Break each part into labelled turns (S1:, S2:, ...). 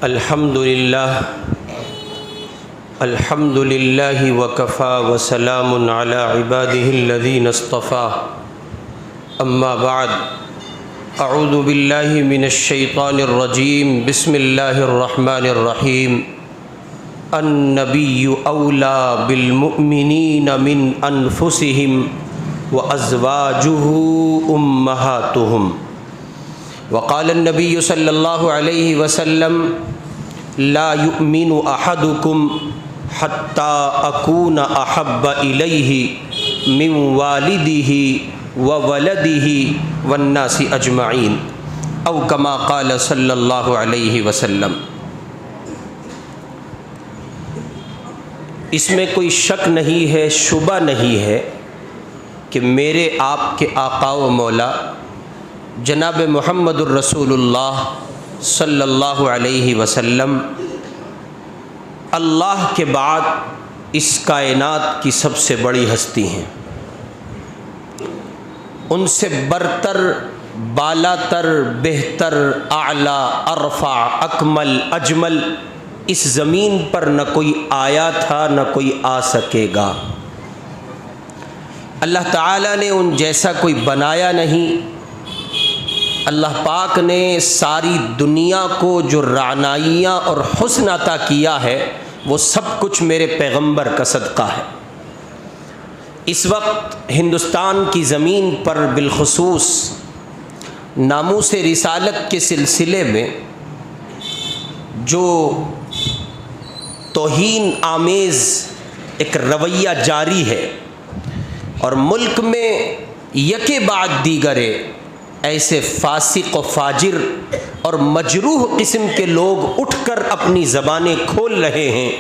S1: الحمد للہ وکفى وسلام علی عباده الذین اصطفى اما بعد اعوذ باللہ من الشیطان الرجیم بسم اللہ الرحمن الرحیم النبی اولی بالمؤمنین من انفسهم وازواجہ امہاتہم وقال النبی صلی اللہ علیہ وسلم لا یؤمن احدکم حتی اکون احب الیہ من والدہ وولدہ والناس اجمعین او کما قال صلی اللہ علیہ وسلم۔ اس میں کوئی شک نہیں ہے، شبہ نہیں ہے کہ میرے آپ کے آقا و مولا جناب محمد الرسول اللہ صلی اللہ علیہ وسلم اللہ کے بعد اس کائنات کی سب سے بڑی ہستی ہیں، ان سے برتر، بالا تر، بہتر، اعلیٰ، ارفع، اکمل، اجمل اس زمین پر نہ کوئی آیا تھا نہ کوئی آ سکے گا۔ اللہ تعالیٰ نے ان جیسا کوئی بنایا نہیں۔ اللہ پاک نے ساری دنیا کو جو رعنائیاں اور حسن عطا کیا ہے وہ سب کچھ میرے پیغمبر کا صدقہ ہے۔ اس وقت ہندوستان کی زمین پر بالخصوص ناموس رسالت کے سلسلے میں جو توہین آمیز ایک رویہ جاری ہے اور ملک میں یکے بعد دیگرے ایسے فاسق و فاجر اور مجروح قسم کے لوگ اٹھ کر اپنی زبانیں کھول رہے ہیں،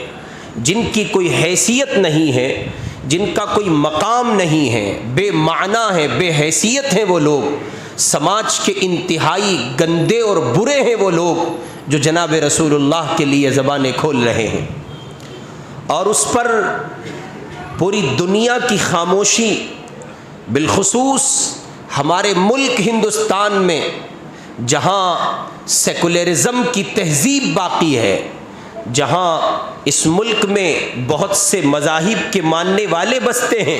S1: جن کی کوئی حیثیت نہیں ہے، جن کا کوئی مقام نہیں ہے، بے معنی ہے، بے حیثیت ہیں وہ لوگ، سماج کے انتہائی گندے اور برے ہیں وہ لوگ جو جناب رسول اللہ کے لیے زبانیں کھول رہے ہیں، اور اس پر پوری دنیا کی خاموشی، بالخصوص ہمارے ملک ہندوستان میں جہاں سیکولرزم کی تہذیب باقی ہے، جہاں اس ملک میں بہت سے مذاہب کے ماننے والے بستے ہیں،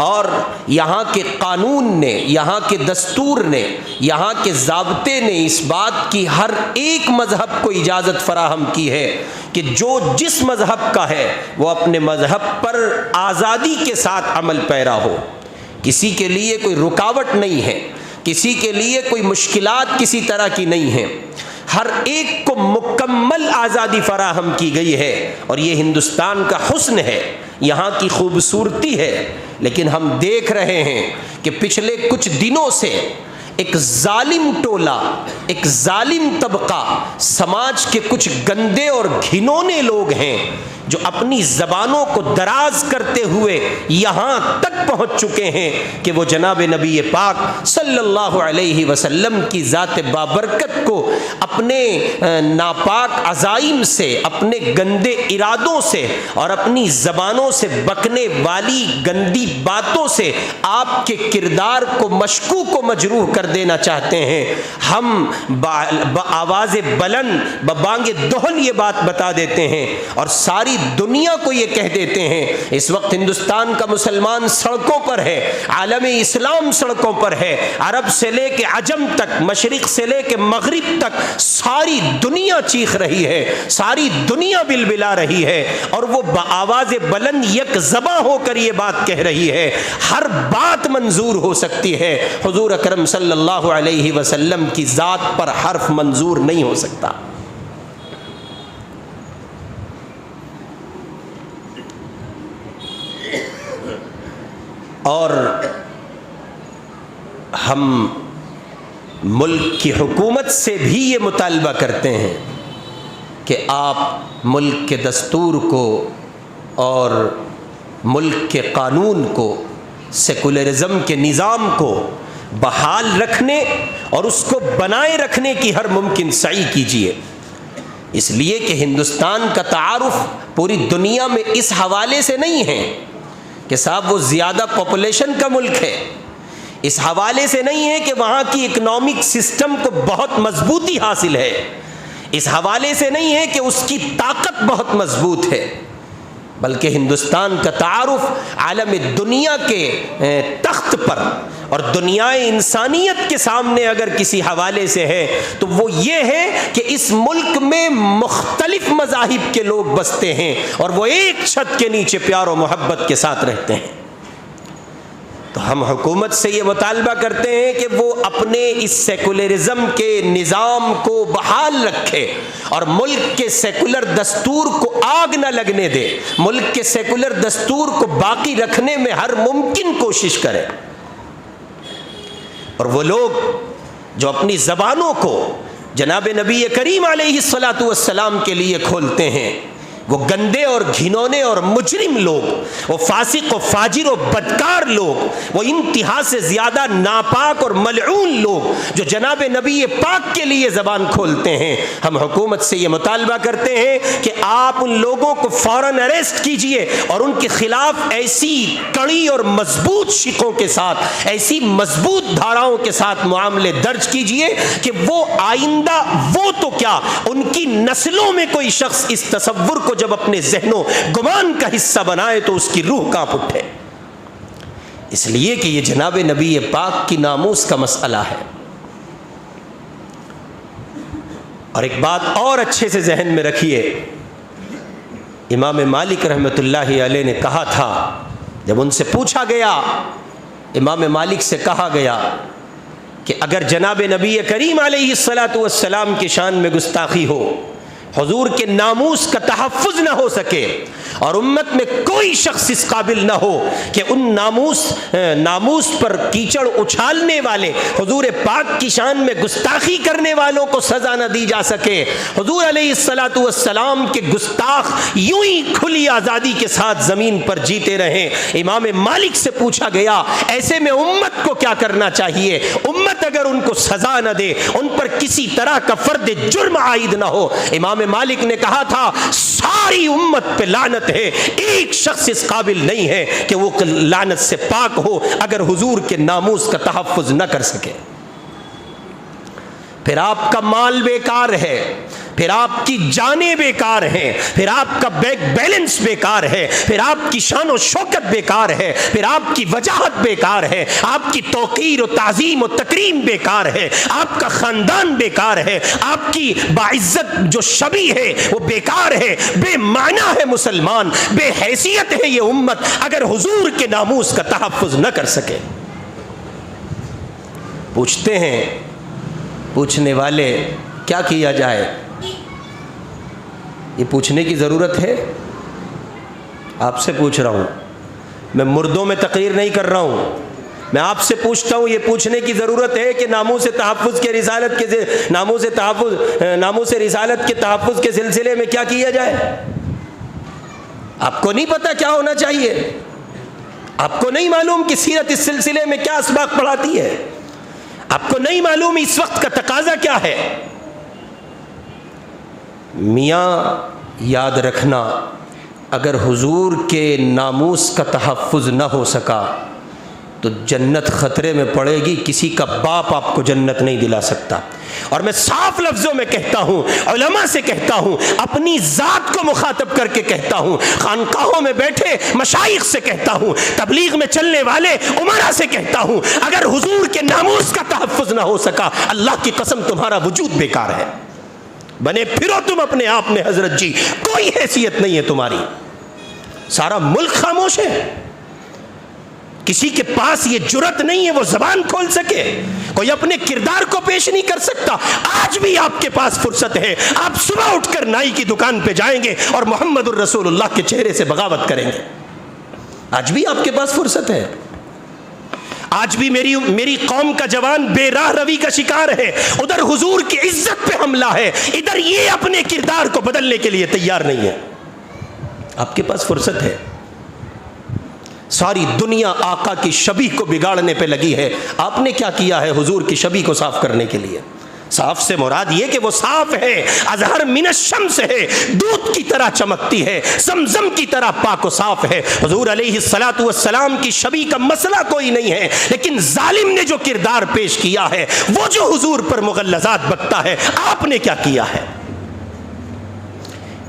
S1: اور یہاں کے قانون نے، یہاں کے دستور نے، یہاں کے ضابطے نے اس بات کی ہر ایک مذہب کو اجازت فراہم کی ہے کہ جو جس مذہب کا ہے وہ اپنے مذہب پر آزادی کے ساتھ عمل پیرا ہو، کسی کے لیے کوئی رکاوٹ نہیں ہے، کسی کے لیے کوئی مشکلات کسی طرح کی نہیں ہے، ہر ایک کو مکمل آزادی فراہم کی گئی ہے، اور یہ ہندوستان کا حسن ہے، یہاں کی خوبصورتی ہے۔ لیکن ہم دیکھ رہے ہیں کہ پچھلے کچھ دنوں سے ایک ظالم ٹولہ، ایک ظالم طبقہ، سماج کے کچھ گندے اور گھنونے لوگ ہیں جو اپنی زبانوں کو دراز کرتے ہوئے یہاں تک پہنچ چکے ہیں کہ وہ جناب نبی پاک صلی اللہ علیہ وسلم کی ذات بابرکت کو اپنے ناپاک عزائم سے، اپنے گندے ارادوں سے اور اپنی زبانوں سے بکنے والی گندی باتوں سے آپ کے کردار کو مشکوک و مجروح کر دینا چاہتے ہیں۔ ہم بآواز بلند، ببانگ دہل یہ بات بتا دیتے ہیں اور ساری دنیا کو یہ کہہ دیتے ہیں۔ اس وقت ہندوستان کا مسلمان سڑکوں پر ہے، عالم اسلام سڑکوں پر ہے، عرب سے لے کے عجم تک، مشرق سے لے کے مغرب تک ساری دنیا چیخ رہی ہے، ساری دنیا بلبلا رہی ہے، اور وہ بآواز بلند یک زباں ہو کر یہ بات کہہ رہی ہے۔ ہر بات منظور ہو سکتی ہے، حضور اکرم صلی اللہ علیہ وسلم کی ذات پر حرف منظور نہیں ہو سکتا۔ اور ہم ملک کی حکومت سے بھی یہ مطالبہ کرتے ہیں کہ آپ ملک کے دستور کو اور ملک کے قانون کو، سیکولرزم کے نظام کو بحال رکھنے اور اس کو بنائے رکھنے کی ہر ممکن سعی کیجیے، اس لیے کہ ہندوستان کا تعارف پوری دنیا میں اس حوالے سے نہیں ہے کہ صاحب وہ زیادہ پاپولیشن کا ملک ہے، اس حوالے سے نہیں ہے کہ وہاں کی اکنامک سسٹم کو بہت مضبوطی حاصل ہے، اس حوالے سے نہیں ہے کہ اس کی طاقت بہت مضبوط ہے، بلکہ ہندوستان کا تعارف عالم دنیا کے تخت پر اور دنیائے انسانیت کے سامنے اگر کسی حوالے سے ہے تو وہ یہ ہے کہ اس ملک میں مختلف مذاہب کے لوگ بستے ہیں اور وہ ایک چھت کے نیچے پیار و محبت کے ساتھ رہتے ہیں۔ تو ہم حکومت سے یہ مطالبہ کرتے ہیں کہ وہ اپنے اس سیکولرزم کے نظام کو بحال رکھے اور ملک کے سیکولر دستور کو آگ نہ لگنے دے، ملک کے سیکولر دستور کو باقی رکھنے میں ہر ممکن کوشش کرے۔ اور وہ لوگ جو اپنی زبانوں کو جناب نبی کریم علیہ الصلاۃ والسلام کے لیے کھولتے ہیں، وہ گندے اور گھنونے اور مجرم لوگ، وہ فاسق و فاجر و بدکار لوگ، وہ انتہا سے زیادہ ناپاک اور ملعون لوگ جو جناب نبی پاک کے لیے زبان کھولتے ہیں، ہم حکومت سے یہ مطالبہ کرتے ہیں کہ آپ ان لوگوں کو فوراً اریسٹ کیجئے اور ان کے خلاف ایسی کڑی اور مضبوط شقوں کے ساتھ، ایسی مضبوط دھاراؤں کے ساتھ معاملے درج کیجئے کہ وہ آئندہ وہ تو کیا ان کی نسلوں میں کوئی شخص اس تصور کو جب اپنے ذہنوں گمان کا حصہ بنائے تو اس کی روح کانپ اٹھے، اس لیے کہ یہ جناب نبی پاک کی ناموس کا مسئلہ ہے۔ اور ایک بات اور اچھے سے ذہن میں رکھیے، امام مالک رحمۃ اللہ علیہ نے کہا تھا، جب ان سے پوچھا گیا، امام مالک سے کہا گیا کہ اگر جناب نبی کریم علیہ الصلاۃ والسلام کی شان میں گستاخی ہو، حضور کے ناموس کا تحفظ نہ ہو سکے اور امت میں کوئی شخص اس قابل نہ ہو کہ ان ناموس پر کیچڑ اچھالنے والے، حضور پاک کی شان میں گستاخی کرنے والوں کو سزا نہ دی جا سکے، حضور علیہ الصلاۃ والسلام کے گستاخ یوں ہی کھلی آزادی کے ساتھ زمین پر جیتے رہیں، امام مالک سے پوچھا گیا ایسے میں امت کو کیا کرنا چاہیے؟ امت اگر ان کو سزا نہ دے، ان پر کسی طرح کا فرد جرم عائد نہ ہو، امام مالک نے کہا تھا ساری امت پہ لعنت ہے، ایک شخص اس قابل نہیں ہے کہ وہ لعنت سے پاک ہو اگر حضور کے ناموس کا تحفظ نہ کر سکے۔ پھر آپ کا مال بیکار ہے، پھر آپ کی جانیں بیکار ہیں، پھر آپ کا بینک بیلنس بیکار ہے، پھر آپ کی شان و شوکت بیکار ہے، پھر آپ کی وجاہت بیکار ہے، آپ کی توقیر و تعظیم و تکریم بیکار ہے، آپ کا خاندان بیکار ہے، آپ کی باعزت جو شبی ہے وہ بیکار ہے، بے معنی ہے مسلمان، بے حیثیت ہے یہ امت اگر حضور کے ناموس کا تحفظ نہ کر سکے۔ پوچھتے ہیں پوچھنے والے کیا کیا جائے؟ یہ پوچھنے کی ضرورت ہے؟ آپ سے پوچھ رہا ہوں، میں مردوں میں تقریر نہیں کر رہا ہوں، میں آپ سے پوچھتا ہوں، یہ پوچھنے کی ضرورت ہے کہ ناموس تحفظ کے رسالت کے ناموس رسالت کے تحفظ کے سلسلے میں کیا کیا جائے؟ آپ کو نہیں پتا کیا ہونا چاہیے؟ آپ کو نہیں معلوم کہ سیرت اس سلسلے میں کیا اسباق پڑھاتی ہے؟ آپ کو نہیں معلوم اس وقت کا تقاضا کیا ہے؟ میاں یاد رکھنا، اگر حضور کے ناموس کا تحفظ نہ ہو سکا تو جنت خطرے میں پڑے گی، کسی کا باپ آپ کو جنت نہیں دلا سکتا۔ اور میں صاف لفظوں میں کہتا ہوں، علماء سے کہتا ہوں، اپنی ذات کو مخاطب کر کے کہتا ہوں، خانقاہوں میں بیٹھے مشائخ سے کہتا ہوں، تبلیغ میں چلنے والے عمرا سے کہتا ہوں، اگر حضور کے ناموس کا تحفظ نہ ہو سکا، اللہ کی قسم تمہارا وجود بیکار ہے، بنے پھرو تم اپنے آپ میں حضرت جی، کوئی حیثیت نہیں ہے تمہاری۔ سارا ملک خاموش ہے، کسی کے پاس یہ جرت نہیں ہے وہ زبان کھول سکے، کوئی اپنے کردار کو پیش نہیں کر سکتا۔ آج بھی آپ کے پاس فرصت ہے، آپ صبح اٹھ کر نائی کی دکان پہ جائیں گے اور محمد الرسول اللہ کے چہرے سے بغاوت کریں گے، آج بھی آپ کے پاس فرصت ہے۔ آج بھی میری قوم کا جوان بے راہ روی کا شکار ہے، ادھر حضور کی عزت پہ حملہ ہے، ادھر یہ اپنے کردار کو بدلنے کے لیے تیار نہیں ہے۔ آپ کے پاس فرصت ہے۔ ساری دنیا آقا کی شبیہ کو بگاڑنے پہ لگی ہے، آپ نے کیا کیا ہے حضور کی شبیہ کو صاف کرنے کے لیے؟ صاف سے مراد یہ کہ وہ صاف ہے، ازہر من الشمس ہے، دودھ کی طرح چمکتی ہے، زمزم کی طرح پاک و صاف ہے۔ حضور علیہ الصلاۃ والسلام کی شبیہ کا مسئلہ کوئی نہیں ہے، لیکن ظالم نے جو کردار پیش کیا ہے، وہ جو حضور پر مغلظات بکتا ہے، آپ نے کیا کیا ہے؟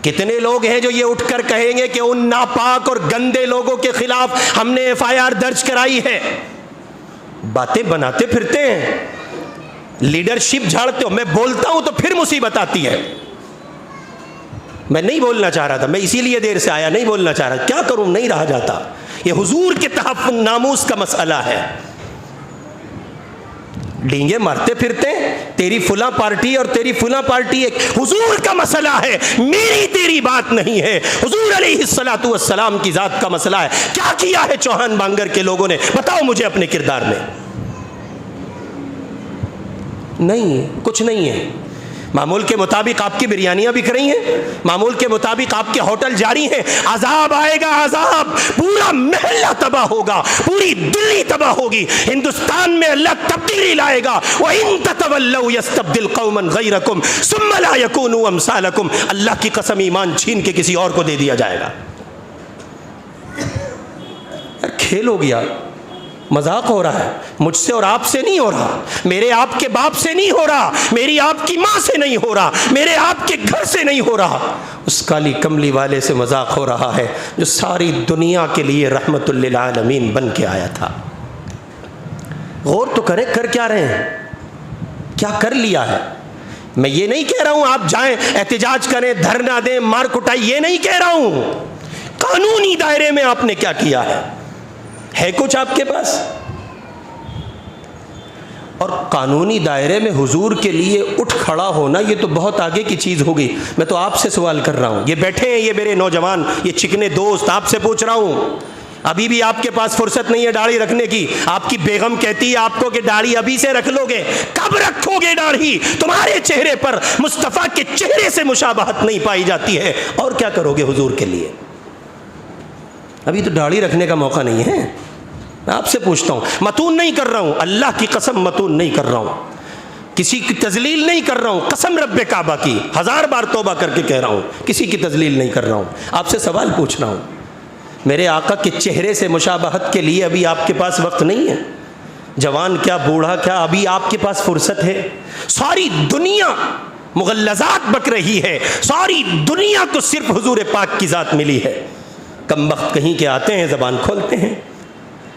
S1: کتنے لوگ ہیں جو یہ اٹھ کر کہیں گے کہ ان ناپاک اور گندے لوگوں کے خلاف ہم نے FIR درج کرائی ہے. باتیں بناتے پھرتے ہیں, لیڈرشپ جھاڑتے ہو. میں بولتا ہوں تو پھر مصیبت آتی ہے. میں نہیں بولنا چاہ رہا تھا, میں اسی لیے دیر سے آیا, نہیں بولنا چاہ رہا, کیا کروں, نہیں رہا جاتا. یہ حضور کے تحفظ ناموس کا مسئلہ ہے. ڈینگے مارتے پھرتے ہیں, تیری فلاں پارٹی اور تیری فلاں پارٹی, ایک حضور کا مسئلہ ہے, میری تیری بات نہیں ہے. حضور علیہ الصلوۃ والسلام کی ذات کا مسئلہ ہے. کیا کیا ہے چوہان بانگر کے لوگوں نے, بتاؤ مجھے اپنے کردار میں. نہیں, کچھ نہیں ہے. معمول کے مطابق آپ کی بریانیاں بک رہی ہیں, معمول کے مطابق آپ کے ہوٹل جاری ہیں. عذاب آئے گا, عذاب, پورا محلہ تباہ ہوگا, پوری دلی تباہ ہوگی. ہندوستان میں اللہ تبدیلی لائے گا. وَإِن تَتَوَلَّوْا يَسْتَبْدِلْ قَوْمًا غَيْرَكُمْ ثُمَّ لَا يَكُونُوا أَمْثَالَكُمْ. اللہ کی قسم ایمان چھین کے کسی اور کو دے دیا جائے گا. کھیل ہو گیا, مذاق ہو رہا ہے. مجھ سے اور آپ سے نہیں ہو رہا, میرے آپ کے باپ سے نہیں ہو رہا, میری آپ کی ماں سے نہیں ہو رہا, میرے آپ کے گھر سے نہیں ہو رہا. اس کالی کملی والے سے مذاق ہو رہا ہے جو ساری دنیا کے لیے رحمت للعالمین بن کے آیا تھا. غور تو کریں, کر کیا رہے ہیں, کیا کر لیا ہے. میں یہ نہیں کہہ رہا ہوں آپ جائیں احتجاج کریں, دھرنا دیں, مار کٹائی, یہ نہیں کہہ رہا ہوں. قانونی دائرے میں آپ نے کیا کیا ہے کچھ آپ کے پاس. اور قانونی دائرے میں حضور کے لیے اٹھ کھڑا ہونا یہ تو بہت آگے کی چیز ہوگی. میں تو آپ سے سوال کر رہا ہوں, یہ بیٹھے ہیں یہ میرے نوجوان, یہ چکنے دوست, آپ سے پوچھ رہا ہوں. ابھی بھی آپ کے پاس فرصت نہیں ہے داڑھی رکھنے کی. آپ کی بیگم کہتی ہے آپ کو کہ داڑھی ابھی سے رکھ لو گے. کب رکھو گے داڑھی؟ تمہارے چہرے پر مصطفیٰ کے چہرے سے مشابہت نہیں پائی جاتی ہے, اور کیا کرو گے حضور کے لیے؟ ابھی تو داڑھی رکھنے کا موقع نہیں ہے. میں آپ سے پوچھتا ہوں, متون نہیں کر رہا ہوں, اللہ کی قسم متون نہیں کر رہا ہوں, کسی کی تذلیل نہیں کر رہا ہوں, قسم رب کعبہ کی 1000 بار توبہ کر کے کہہ رہا ہوں, کسی کی تذلیل نہیں کر رہا ہوں. آپ سے سوال پوچھ رہا ہوں, میرے آقا کے چہرے سے مشابہت کے لیے ابھی آپ کے پاس وقت نہیں ہے؟ جوان کیا, بوڑھا کیا, ابھی آپ کے پاس فرصت ہے؟ ساری دنیا مغلظات بک رہی ہے, ساری دنیا کو صرف حضور پاک کی ذات ملی ہے. کم وقت کہیں کے آتے ہیں, زبان کھولتے ہیں,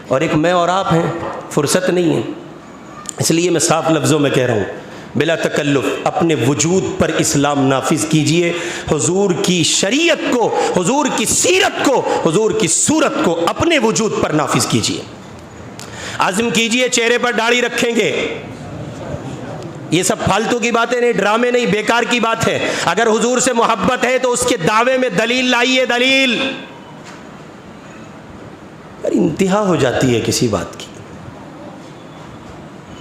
S1: اور ایک میں اور آپ ہیں, فرصت نہیں ہے. اس لیے میں صاف لفظوں میں کہہ رہا ہوں, بلا تکلف اپنے وجود پر اسلام نافذ کیجئے. حضور کی شریعت کو, حضور کی سیرت کو, حضور کی صورت کو اپنے وجود پر نافذ کیجئے. عزم کیجئے چہرے پر داڑھی رکھیں گے. یہ سب فالتو کی باتیں نہیں, ڈرامے نہیں, بیکار کی بات ہے. اگر حضور سے محبت ہے تو اس کے دعوے میں دلیل لائیے, دلیل. انتہا ہو جاتی ہے کسی بات کی.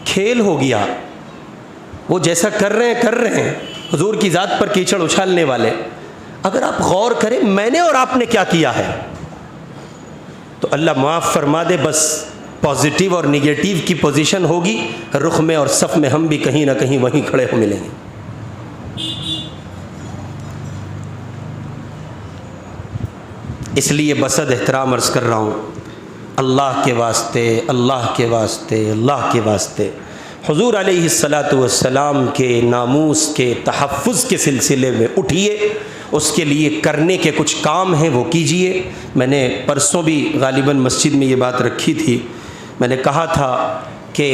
S1: کھیل ہو گیا, وہ جیسا کر رہے ہیں حضور کی ذات پر کیچڑ اچھالنے والے. اگر آپ غور کریں میں نے اور آپ نے کیا کیا ہے تو اللہ معاف فرما دے, بس پازیٹیو اور نگیٹیو کی پوزیشن ہوگی, رخ میں اور صف میں ہم بھی کہیں نہ کہیں وہیں کھڑے ہو ملیں گے. اس لیے بصد احترام عرض کر رہا ہوں, اللہ کے واسطے, اللہ کے واسطے, اللہ کے واسطے, حضور علیہ الصلاۃ والسلام کے ناموس کے تحفظ کے سلسلے میں اٹھیے. اس کے لیے کرنے کے کچھ کام ہیں وہ کیجئے. میں نے پرسوں بھی غالباً مسجد میں یہ بات رکھی تھی. میں نے کہا تھا کہ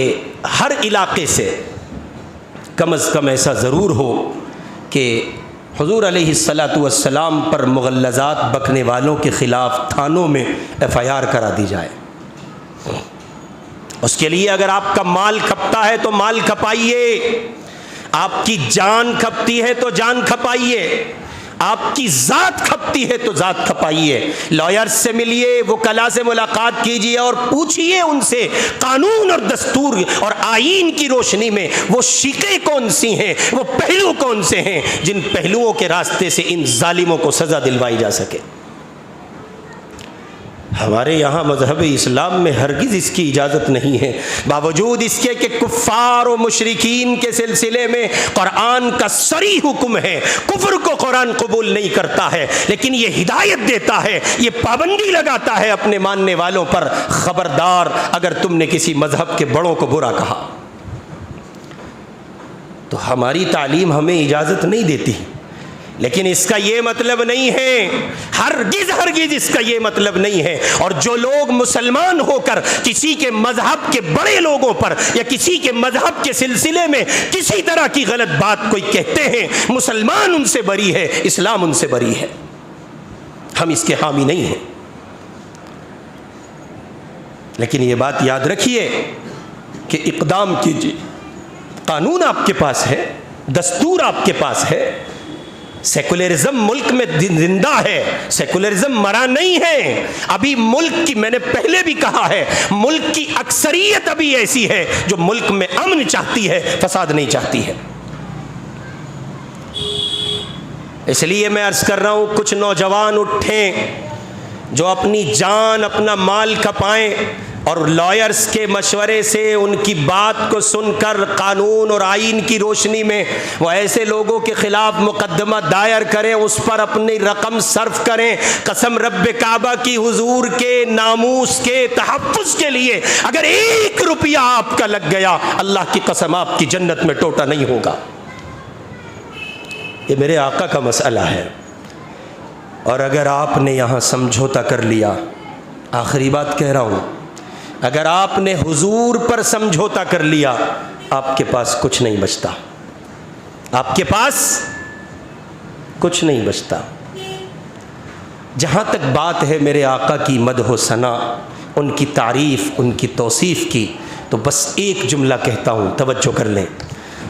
S1: ہر علاقے سے کم از کم ایسا ضرور ہو کہ حضور علیہ الصلاۃ والسلام پر مغلظات بکنے والوں کے خلاف تھانوں میں FIR کرا دی جائے. اس کے لیے اگر آپ کا مال کھپتا ہے تو مال کھپائیے, آپ کی جان کھپتی ہے تو جان کھپائیے, آپ کی ذات کھپتی ہے تو ذات کھپائیے. لائر سے ملیے, وکلا سے ملاقات کیجیے اور پوچھیے ان سے قانون اور دستور اور آئین کی روشنی میں وہ شیقیں کون سی ہیں, وہ پہلو کون سے ہیں جن پہلوؤں کے راستے سے ان ظالموں کو سزا دلوائی جا سکے. ہمارے یہاں مذہب اسلام میں ہرگز اس کی اجازت نہیں ہے, باوجود اس کے کہ کفار و مشرکین کے سلسلے میں قرآن کا صریح حکم ہے, کفر کو قرآن قبول نہیں کرتا ہے, لیکن یہ ہدایت دیتا ہے, یہ پابندی لگاتا ہے اپنے ماننے والوں پر, خبردار اگر تم نے کسی مذہب کے بڑوں کو برا کہا. تو ہماری تعلیم ہمیں اجازت نہیں دیتی. لیکن اس کا یہ مطلب نہیں ہے، ہرگز ہرگز اس کا یہ مطلب نہیں ہے، اور جو لوگ مسلمان ہو کر کسی کے مذہب کے بڑے لوگوں پر یا کسی کے مذہب کے سلسلے میں کسی طرح کی غلط بات کوئی کہتے ہیں، مسلمان ان سے بری ہے، اسلام ان سے بری ہے، ہم اس کے حامی نہیں ہیں۔ لیکن یہ بات یاد رکھیے کہ اقدام کیجیے، قانون آپ کے پاس ہے، دستور آپ کے پاس ہے، سیکولرزم ملک میں زندہ ہے، سیکولرزم مرا نہیں ہے۔ ابھی ملک کی، میں نے پہلے بھی کہا ہے، ملک کی اکثریت ابھی ایسی ہے جو ملک میں امن چاہتی ہے، فساد نہیں چاہتی ہے۔ اس لیے میں عرض کر رہا ہوں، کچھ نوجوان اٹھیں جو اپنی جان اپنا مال کھپائیں اور لائرز کے مشورے سے ان کی بات کو سن کر قانون اور آئین کی روشنی میں وہ ایسے لوگوں کے خلاف مقدمہ دائر کریں، اس پر اپنی رقم صرف کریں۔ قسم رب کعبہ کی، حضور کے ناموس کے تحفظ کے لیے اگر 1 روپیہ آپ کا لگ گیا، اللہ کی قسم آپ کی جنت میں ٹوٹا نہیں ہوگا۔ یہ میرے آقا کا مسئلہ ہے، اور اگر آپ نے یہاں سمجھوتا کر لیا، آخری بات کہہ رہا ہوں، اگر آپ نے حضور پر سمجھوتا کر لیا، آپ کے پاس کچھ نہیں بچتا، آپ کے پاس کچھ نہیں بچتا۔ جہاں تک بات ہے میرے آقا کی مدح و ثنا، ان کی تعریف، ان کی توصیف کی، تو بس ایک جملہ کہتا ہوں، توجہ کر لیں۔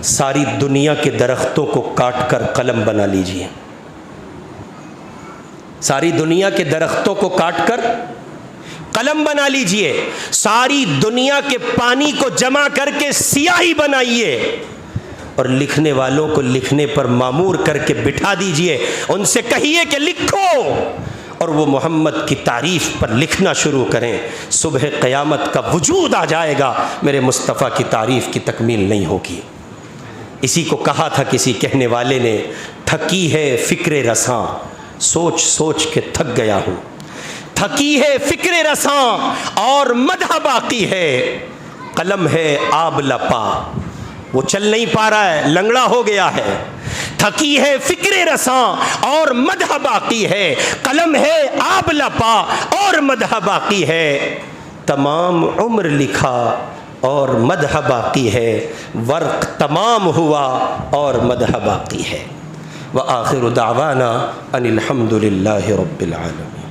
S1: ساری دنیا کے درختوں کو کاٹ کر قلم بنا لیجئے، ساری دنیا کے درختوں کو کاٹ کر قلم بنا لیجئے، ساری دنیا کے پانی کو جمع کر کے سیاہی بنائیے، اور لکھنے والوں کو لکھنے پر مامور کر کے بٹھا دیجئے، ان سے کہیے کہ لکھو، اور وہ محمد کی تعریف پر لکھنا شروع کریں۔ صبح قیامت کا وجود آ جائے گا، میرے مصطفیٰ کی تعریف کی تکمیل نہیں ہوگی۔ اسی کو کہا تھا کسی کہنے والے نے، تھکی ہے فکر رساں، سوچ سوچ کے تھک گیا ہوں، تھکی ہے فکر رساں اور مدح باقی ہے، قلم ہے آب لپا، وہ چل نہیں پا رہا ہے، لنگڑا ہو گیا ہے، تھکی ہے فکر رساں اور مدح باقی ہے، قلم ہے آب لپا اور مدح باقی ہے، تمام عمر لکھا اور مدح باقی ہے، ورق تمام ہوا اور مدح باقی ہے۔ وآخر دعوانا ان الحمد للہ رب العالمین۔